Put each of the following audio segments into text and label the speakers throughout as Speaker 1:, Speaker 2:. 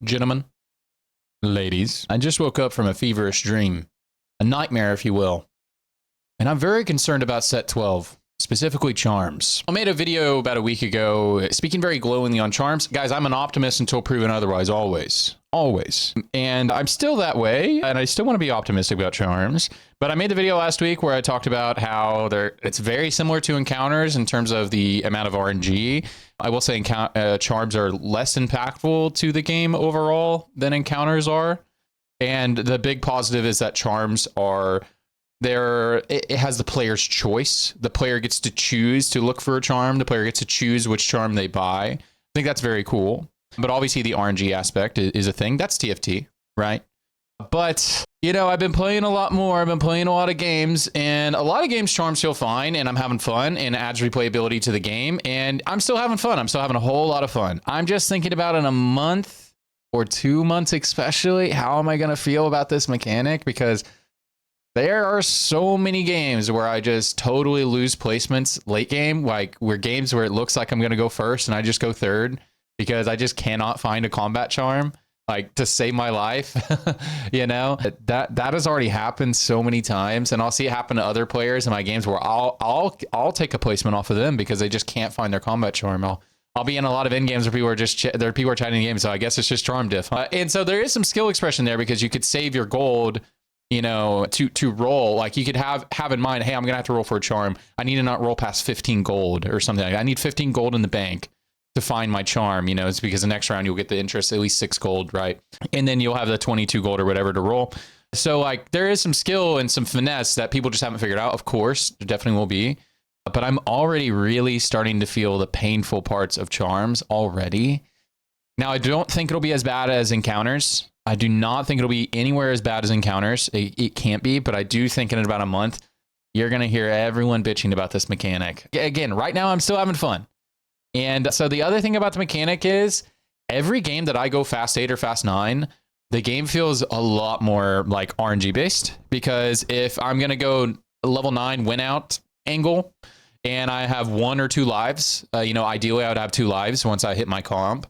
Speaker 1: Gentlemen, ladies, I just woke up from a feverish dream, a nightmare, if you will, and I'm very concerned about set 12, specifically charms. I made a video about a week ago speaking very glowingly on charms. Guys, I'm an optimist until proven otherwise, always. And I'm still that way, and I still want to be optimistic about charms. But I made the video last week where I talked about how it's very similar to encounters in terms of the amount of RNG. I will say charms are less impactful to the game overall than encounters are. And the big positive is that charms are it has the player's choice. The player gets to choose to look for a charm. The player gets to choose which charm they buy. I think that's very cool. But obviously the RNG aspect is a thing. That's TFT, right? But, you know, I've been playing a lot more. I've been playing a lot of games, and a lot of games charms feel fine, and I'm having fun, and it adds replayability to the game, and I'm still having fun. I'm still having a whole lot of fun. I'm just thinking about in a month or 2 months especially, how am I going to feel about this mechanic? Because there are so many games where I just totally lose placements late game, like games where it looks like I'm going to go first and I just go third because I just cannot find a combat charm like to save my life. You know, that has already happened so many times, and I'll see it happen to other players in my games where I'll take a placement off of them because they just can't find their combat charm. I'll be in a lot of end games where people are just people are chatting the game, so I guess it's just charm diff. And so there is some skill expression there because you could save your gold, you know, to roll. Like you could have in mind, hey, I'm gonna have to roll for a charm. I need to not roll past 15 gold or something like that. I need 15 gold in the bank to find my charm. You know, it's because the next round you'll get the interest, at least 6 gold, right? And then you'll have the 22 gold or whatever to roll. So like there is some skill and some finesse that people just haven't figured out. Of course, there definitely will be. But I'm already really starting to feel the painful parts of charms already. Now, I don't think it'll be as bad as encounters. I do not think it'll be anywhere as bad as encounters. It can't be, but I do think in about a month, you're going to hear everyone bitching about this mechanic. Again, right now, I'm still having fun. And so the other thing about the mechanic is every game that I go fast 8 or fast 9, the game feels a lot more like RNG based, because if I'm going to go level 9 win out angle and I have 1 or 2 lives, you know, ideally I would have 2 lives once I hit my comp.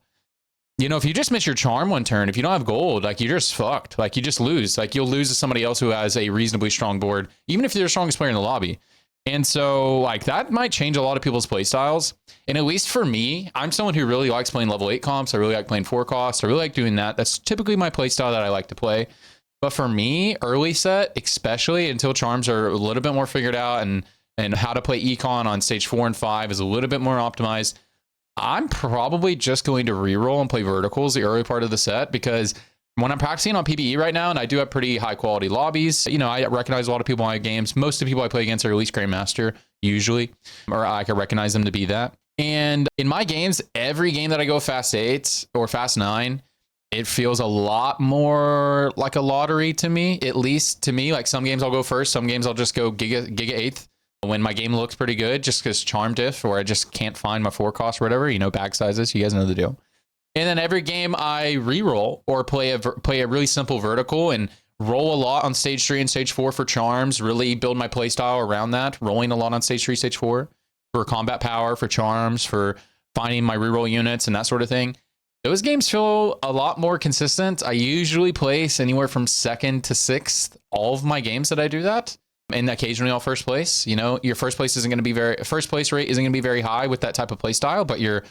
Speaker 1: You know, if you just miss your charm one turn, if you don't have gold, like you're just fucked. Like you just lose. Like you'll lose to somebody else who has a reasonably strong board, even if they're the strongest player in the lobby. And so like that might change a lot of people's play styles. And at least for me, I'm someone who really likes playing level 8 comps. I really like playing 4 costs. I really like doing that. That's typically my play style that I like to play. But for me, early set, especially until charms are a little bit more figured out and how to play econ on stage 4 and 5 is a little bit more optimized, I'm probably just going to reroll and play verticals the early part of the set, because when I'm practicing on PvE right now, and I do have pretty high quality lobbies, you know, I recognize a lot of people in my games. Most of the people I play against are at least Grandmaster, usually, or I can recognize them to be that. And in my games, every game that I go fast 8 or fast 9, it feels a lot more like a lottery to me, at least to me. Like some games I'll go first, some games I'll just go Giga 8th. When my game looks pretty good, just because charm diff, or I just can't find my 4 cost or whatever, you know, bag sizes, you guys know the deal. And then every game I reroll or play a really simple vertical and roll a lot on stage 3 and stage 4 for charms, really build my play style around that, rolling a lot on stage 3, stage 4 for combat power, for charms, for finding my reroll units and that sort of thing. Those games feel a lot more consistent. I usually place anywhere from 2nd to 6th, all of my games that I do that. And occasionally I'll first place. You know, your first place rate isn't going to be very high with that type of play style, but your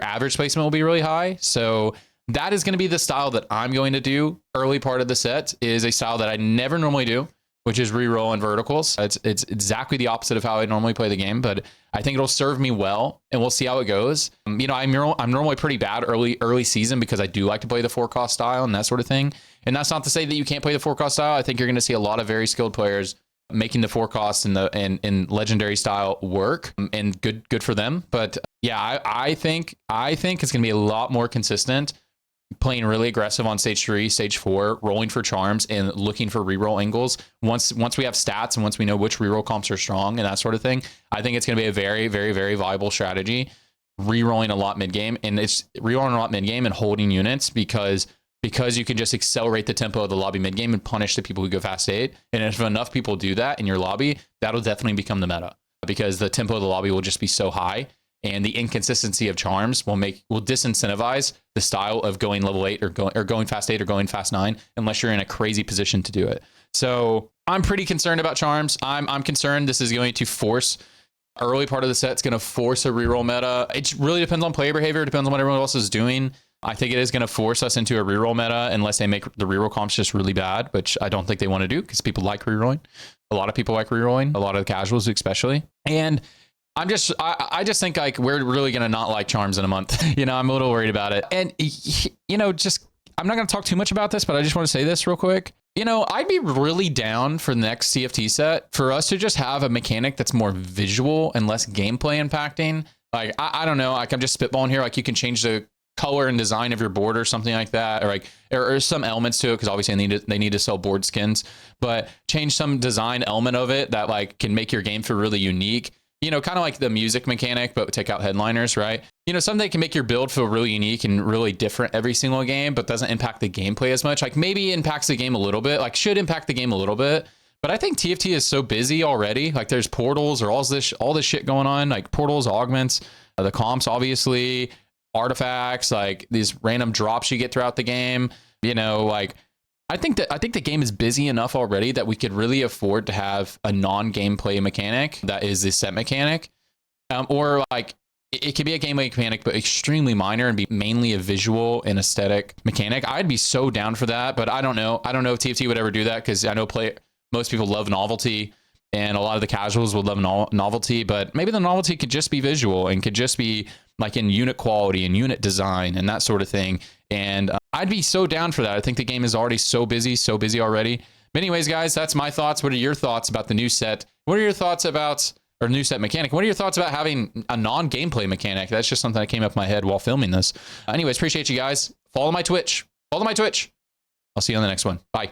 Speaker 1: average placement will be really high. So that is going to be the style that I'm going to do early part of the set, is a style that I never normally do, which is reroll and verticals. It's exactly the opposite of how I normally play the game, but I think it'll serve me well, and we'll see how it goes. You know, I'm normally pretty bad early season because I do like to play the 4 cost style and that sort of thing. And that's not to say that you can't play the 4 cost style. I think you're going to see a lot of very skilled players making the 4 costs and legendary style work, and good for them. But yeah, I think it's gonna be a lot more consistent, playing really aggressive on stage 3, stage 4, rolling for charms and looking for reroll angles. Once we have stats and once we know which reroll comps are strong and that sort of thing, I think it's gonna be a very, very, very viable strategy. Rerolling a lot mid game, and it's rerolling a lot mid game and holding units because you can just accelerate the tempo of the lobby mid game and punish the people who go fast 8. And if enough people do that in your lobby, that'll definitely become the meta, because the tempo of the lobby will just be so high. and the inconsistency of charms will disincentivize the style of going level 8 or going fast 8 or going fast 9 unless you're in a crazy position to do it. So I'm pretty concerned about charms. I'm concerned this is going to force early part of the set's going to force a reroll meta. It really depends on player behavior. It depends on what everyone else is doing. I think it is going to force us into a reroll meta unless they make the reroll comps just really bad, which I don't think they want to do because people like rerolling. A lot of people like rerolling, a lot of the casuals especially. And I just think like we're really going to not like charms in a month. I'm a little worried about it. And, I'm not going to talk too much about this, but I just want to say this real quick. I'd be really down for the next CFT set for us to just have a mechanic that's more visual and less gameplay impacting. Like, I don't know, like I'm just spitballing here. Like you can change the color and design of your board or something like that, or some elements to it, because obviously they need to sell board skins, but change some design element of it that like can make your game feel really unique. Kind of like the music mechanic, but take out headliners, right? Something that can make your build feel really unique and really different every single game, but doesn't impact the gameplay as much. Like maybe impacts the game a little bit, like should impact the game a little bit. But I think TFT is so busy already. Like there's portals or all this shit going on, like portals, augments, the comps, obviously, artifacts, like these random drops you get throughout the game. I think the game is busy enough already that we could really afford to have a non-gameplay mechanic that is this set mechanic, or like it could be a gameplay mechanic but extremely minor and be mainly a visual and aesthetic mechanic. I'd be so down for that, but I don't know if TFT would ever do that, because I know most people love novelty and a lot of the casuals would love novelty, but maybe the novelty could just be visual and could just be like in unit quality and unit design and that sort of thing. And I'd be so down for that. I think the game is already so busy already. But anyways, guys, that's my thoughts. What are your thoughts about the new set? What are your thoughts about, or new set mechanic? What are your thoughts about having a non-gameplay mechanic? That's just something that came up in my head while filming this. Anyways, appreciate you guys. Follow my Twitch. I'll see you on the next one. Bye.